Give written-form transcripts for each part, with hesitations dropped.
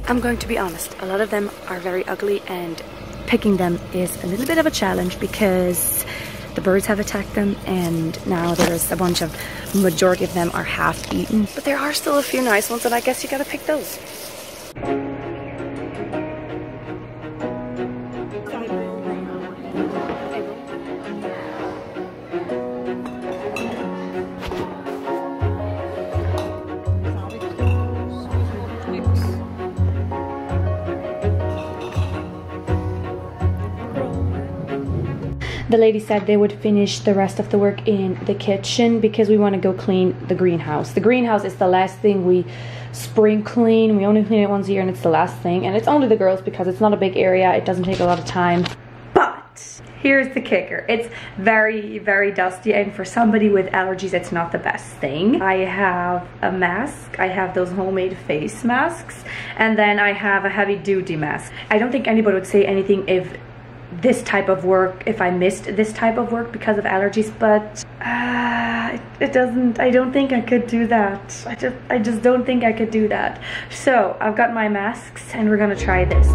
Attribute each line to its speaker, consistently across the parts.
Speaker 1: I'm going to be honest, a lot of them are very ugly and picking them is a little bit of a challenge because the birds have attacked them and now there's a bunch of, majority of them are half eaten. But there are still a few nice ones and I guess you gotta pick those. The lady said they would finish the rest of the work in the kitchen because we want to go clean the greenhouse. The greenhouse is the last thing we spring clean. We only clean it once a year and it's the last thing. And it's only the girls because it's not a big area. It doesn't take a lot of time. But here's the kicker. It's very, very dusty, and for somebody with allergies, it's not the best thing. I have a mask. I have those homemade face masks. And then I have a heavy duty mask. I don't think anybody would say anything if this type of work, if I missed this type of work because of allergies, but it doesn't, I don't think I could do that. I just don't think I could do that. So I've got my masks and we're gonna try this.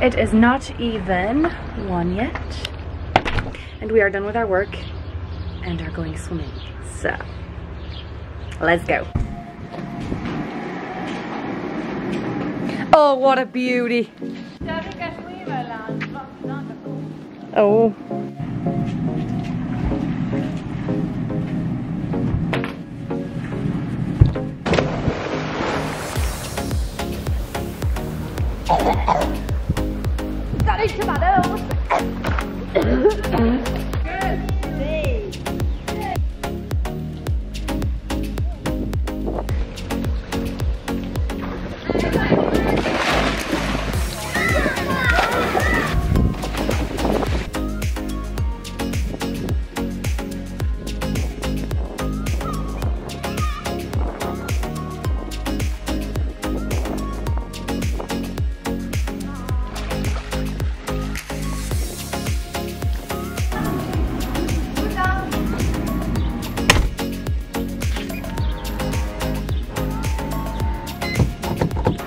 Speaker 1: It is not even 1 yet, and we are done with our work and are going swimming. So, let's go. Oh, what a beauty! Oh.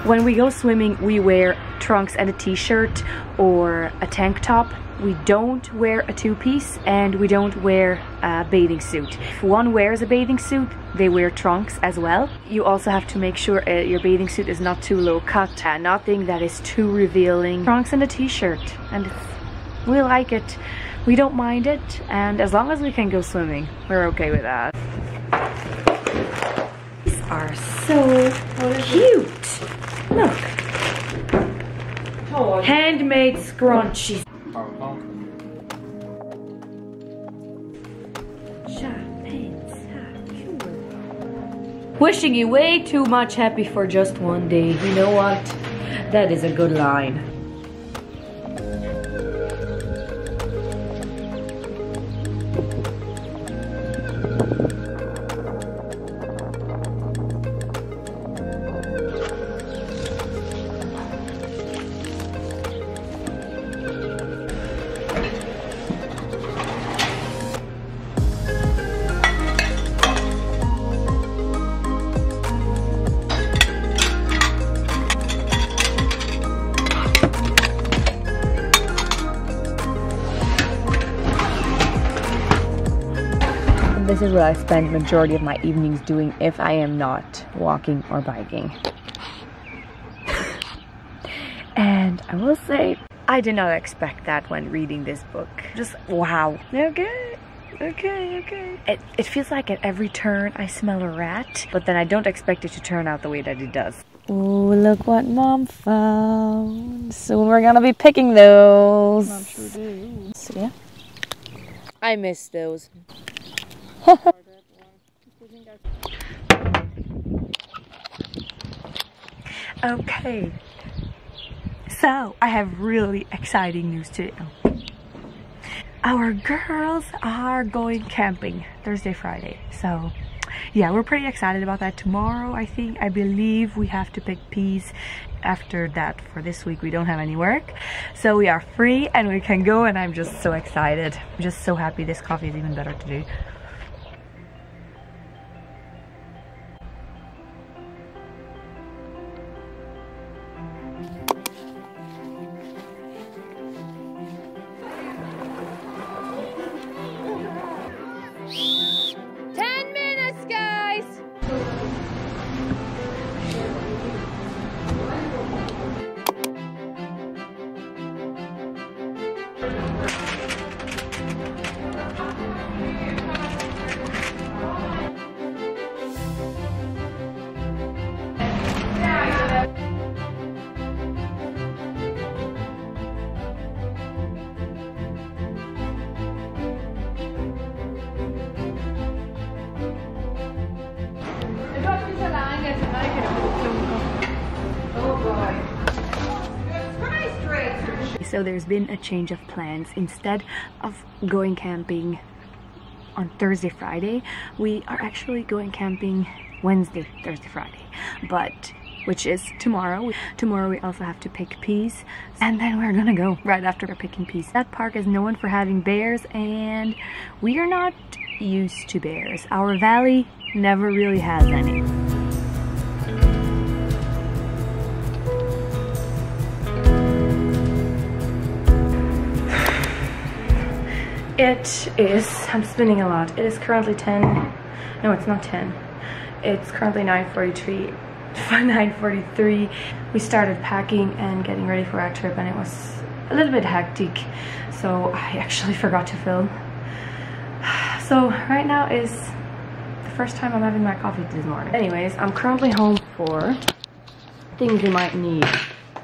Speaker 1: When we go swimming, we wear trunks and a t-shirt or a tank top. We don't wear a two-piece and we don't wear a bathing suit. If one wears a bathing suit, they wear trunks as well. You also have to make sure your bathing suit is not too low cut, nothing that is too revealing. Trunks and a t-shirt, and we like it. We don't mind it, and as long as we can go swimming, we're okay with that. These are so cute. Look. Handmade scrunchies. Wishing you way too much happy for just one day. You know what? That is a good line. This is what I spend majority of my evenings doing if I am not walking or biking. And I will say, I did not expect that when reading this book. Just wow. Okay. It feels like at every turn I smell a rat, but then I don't expect it to turn out the way that it does. Oh, look what Mom found. Soon we're gonna be picking those.
Speaker 2: Mom sure do.
Speaker 1: So, yeah. I miss those. Okay, so I have really exciting news today. Our girls are going camping Thursday, Friday, so
Speaker 2: yeah, we're pretty excited about that. Tomorrow, I believe we have to pick peas. After that, for this week, we don't have any work, so we are free and we can go, and I'm just so excited. I'm just so happy this coffee is even better to do. So there's been a change of plans. Instead of going camping on Thursday, Friday, we are actually going camping Wednesday, Thursday, Friday, but which is tomorrow. Tomorrow we also have to pick peas, and then we're gonna go right after we're picking peas. That park is known for having bears, and we are not used to bears. Our valley never really has any. It is, I'm spinning a lot. It is currently 10, no it's not 10. It's currently 9:43. We started packing and getting ready for our trip, and it was a little bit hectic, so I actually forgot to film. So right now is the first time I'm having my coffee this morning. Anyways, I'm currently home for things you might need.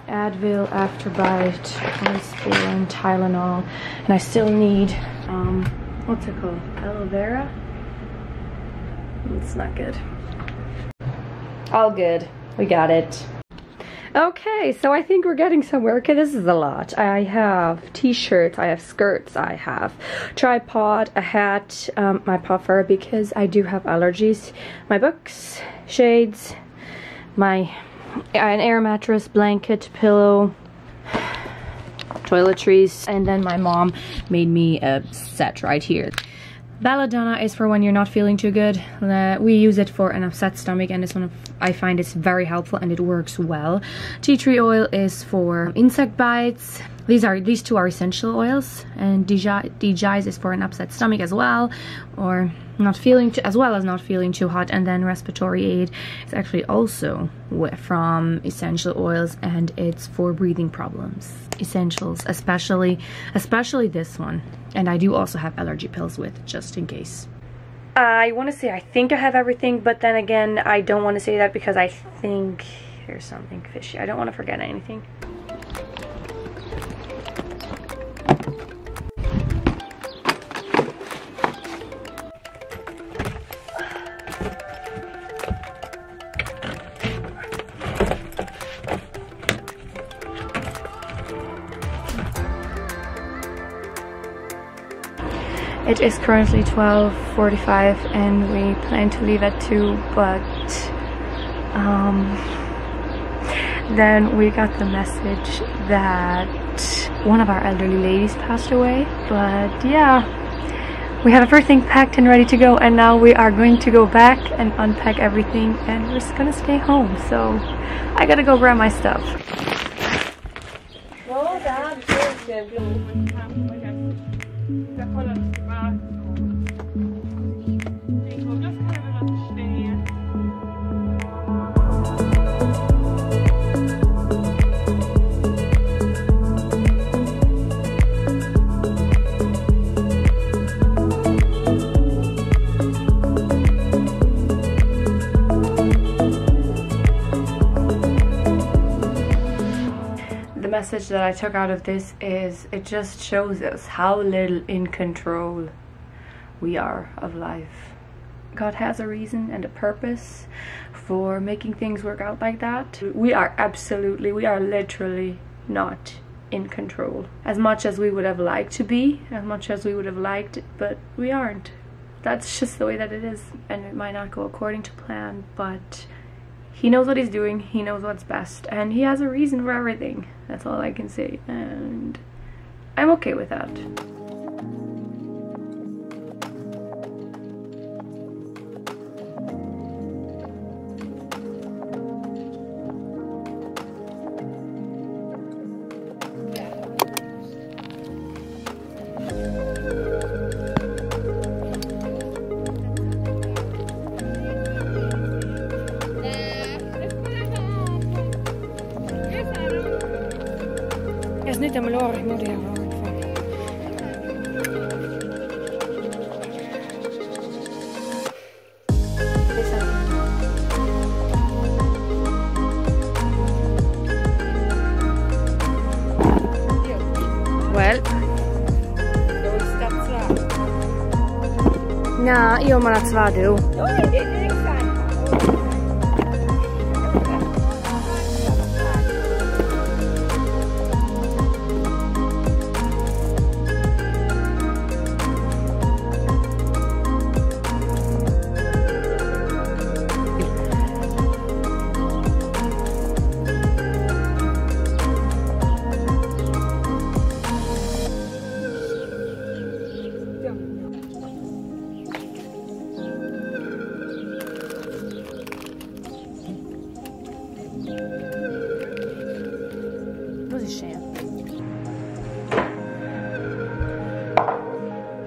Speaker 2: Advil, Afterbite, Aspirin, Tylenol, and I still need what's it called? Aloe vera? It's not good. All good. We got it. Okay, so I think we're getting somewhere. Okay, this is a lot. I have t-shirts, I have skirts, I have tripod, a hat, my puffer because I do have allergies, my books, shades, an air mattress, blanket, pillow, toiletries, and then my mom made me a set right here. Belladonna is for when you're not feeling too good. We use it for an upset stomach, and this one I find it's very helpful and it works well. Tea tree oil is for insect bites. These two are essential oils, and DJs is for an upset stomach as well, or not feeling as well as not feeling too hot. And then respiratory aid is actually also from essential oils, and it's for breathing problems. Essentials, especially this one. And I do also have allergy pills with, just in case. I want to say I think I have everything, but then again I don't want to say that because I think there's something fishy. I don't want to forget anything. It is currently 12:45 and we plan to leave at 2, but then we got the message that one of our elderly ladies passed away. But yeah, we have everything packed and ready to go, and now we are going to go back and unpack everything, and we're just gonna stay home. So I gotta go grab my stuff. The message that I took out of this is it just shows us how little in control we are of life. God has a reason and a purpose for making things work out like that. We are literally not in control. As much as we would have liked to be, as much as we would have liked it, but we aren't. that's just the way that it is, and it might not go according to plan, but he knows what he's doing, he knows what's best, and he has a reason for everything. That's all I can say, and I'm okay with that.
Speaker 1: Is niet helemaal hoor, ik moet hier gaan. Well. No, io me la svado.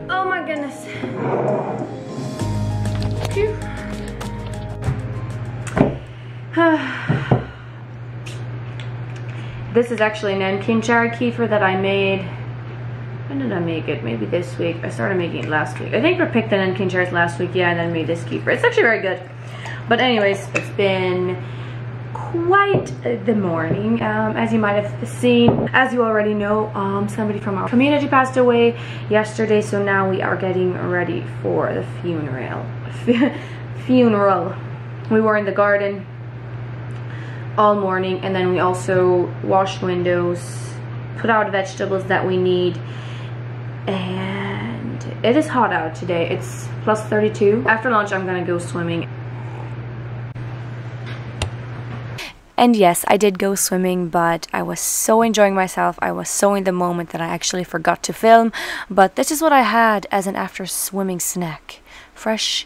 Speaker 1: Oh my goodness. Phew. This is actually an nankin jar kefir that I made. When did I make it? Maybe this week. I started making it last week. I think we picked the nankin jars last week, yeah, and then made this kefir. It's actually very good. But anyways, it's been quite the morning. As you might have seen, as you already know, somebody from our community passed away yesterday, so now we are getting ready for the funeral. We were in the garden all morning, and then we also washed windows, put out vegetables that we need, and it is hot out today. It's plus 32. After lunch I'm gonna go swimming. And yes, I did go swimming, but I was so enjoying myself. I was so in the moment that I actually forgot to film. But this is what I had as an after swimming snack. Fresh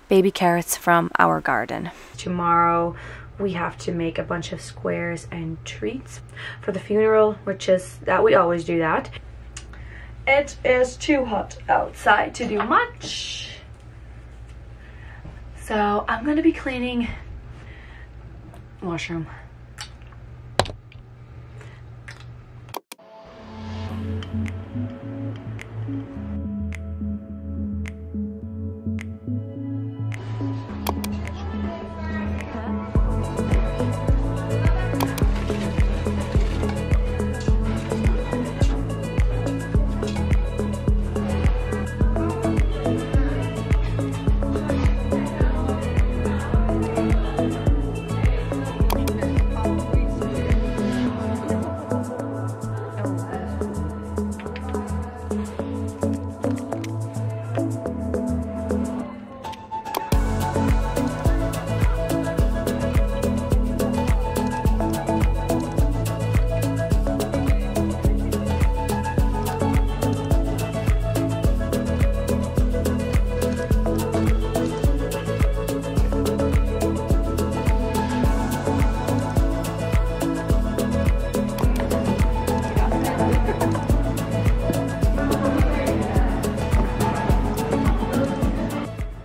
Speaker 1: baby carrots from our garden. Tomorrow we have to make a bunch of squares and treats for the funeral, which is that we always do that. It is too hot outside to do much. So I'm gonna be cleaning washroom.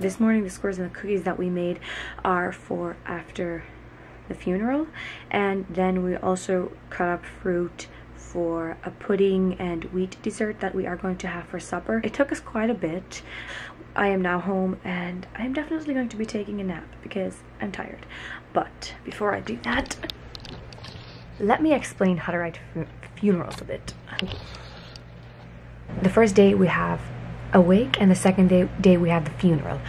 Speaker 1: This morning the squares and the cookies that we made are for after the funeral, and then we also cut up fruit for a pudding and wheat dessert that we are going to have for supper. It took us quite a bit. I am now home and I am definitely going to be taking a nap because I'm tired. But before I do that, let me explain how to write funerals a bit. The first day we have a wake, and the second day we have the funeral.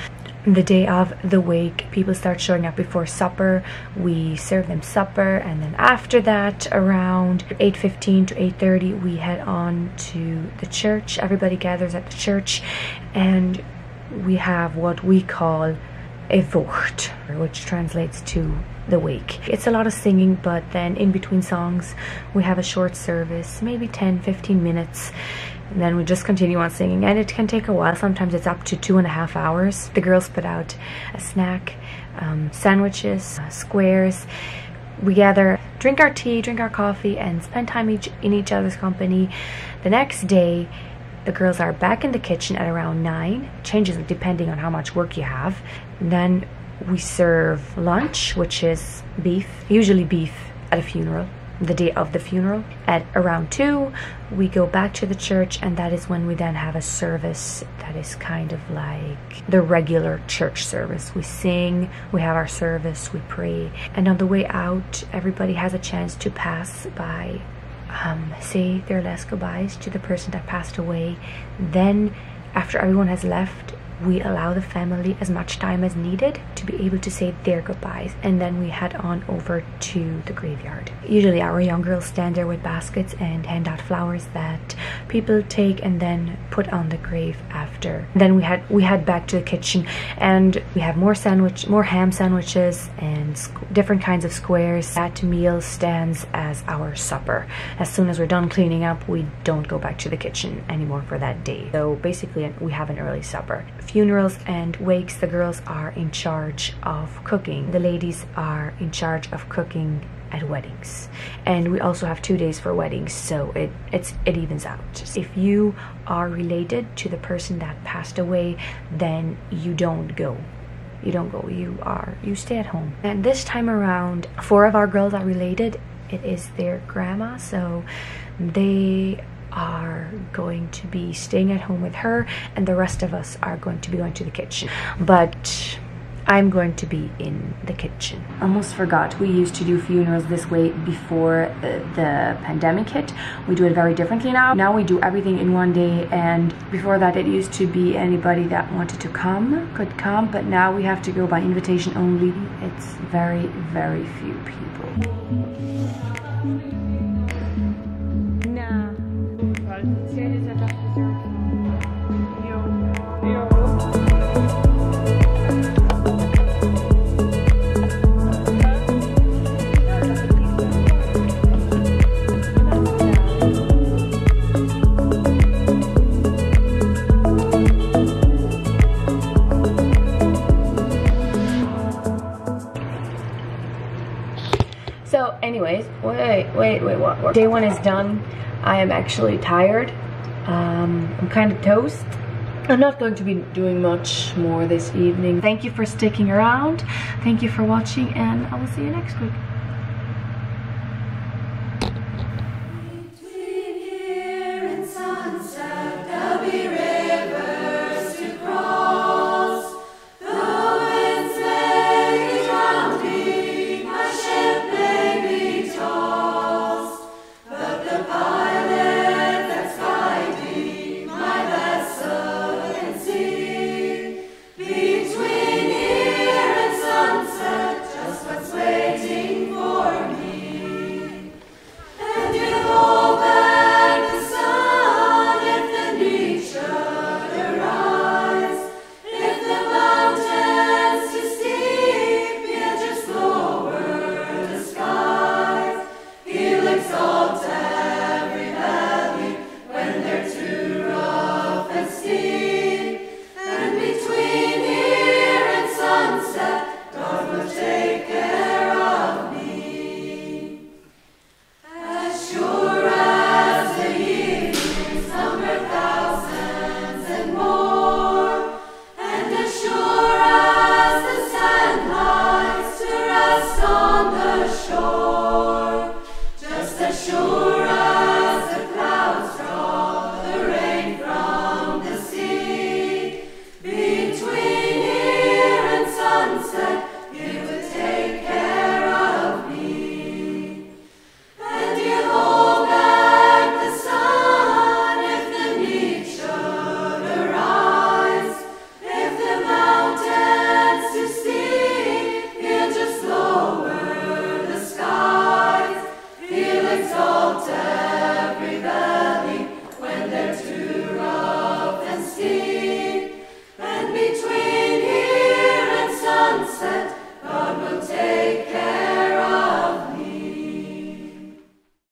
Speaker 1: The day of the wake, people start showing up before supper. We serve them supper, and then after that, around 8:15 to 8:30, we head on to the church. Everybody gathers at the church, and we have what we call a vort, which translates to the wake. It's a lot of singing, but then in between songs we have a short service, maybe 10-15 minutes, and then we just continue on singing, and it can take a while. Sometimes it's up to 2.5 hours. The girls put out a snack, sandwiches, squares. We gather, drink our tea, drink our coffee, and spend time in each other's company. The next day the girls are back in the kitchen at around 9. Changes depending on how much work you have. And then we serve lunch, which is beef, usually beef at a funeral, the day of the funeral. At around 2, we go back to the church, and that is when we then have a service that is kind of like the regular church service. We sing, we have our service, we pray, and on the way out, everybody has a chance to pass by, say their last goodbyes to the person that passed away. Then, after everyone has left, we allow the family as much time as needed to be able to say their goodbyes, and then we head on over to the graveyard. Usually our young girls stand there with baskets and hand out flowers that people take and then put on the grave after. Then we head back to the kitchen, and we have more ham sandwiches and different kinds of squares. That meal stands as our supper. As soon as we're done cleaning up, we don't go back to the kitchen anymore for that day. So basically we have an early supper. Funerals and wakes, the girls are in charge of cooking. The ladies are in charge of cooking at weddings, and we also have 2 days for weddings, so it evens out. If you are related to the person that passed away, then you don't go. You stay at home. And this time around, 4 of our girls are related. It is their grandma, so they are going to be staying at home with her, and the rest of us are going to be going to the kitchen. But I'm going to be in the kitchen. Almost forgot, we used to do funerals this way before the pandemic hit. We do it very differently now. Now we do everything in one day, and before that it used to be anybody that wanted to come could come, but now we have to go by invitation only. It's very, very few people. So anyways, wait, what? Day 1 is done. I am actually tired. I'm kind of toast. I'm not going to be doing much more this evening. Thank you for sticking around. Thank you for watching, and I will see you next week.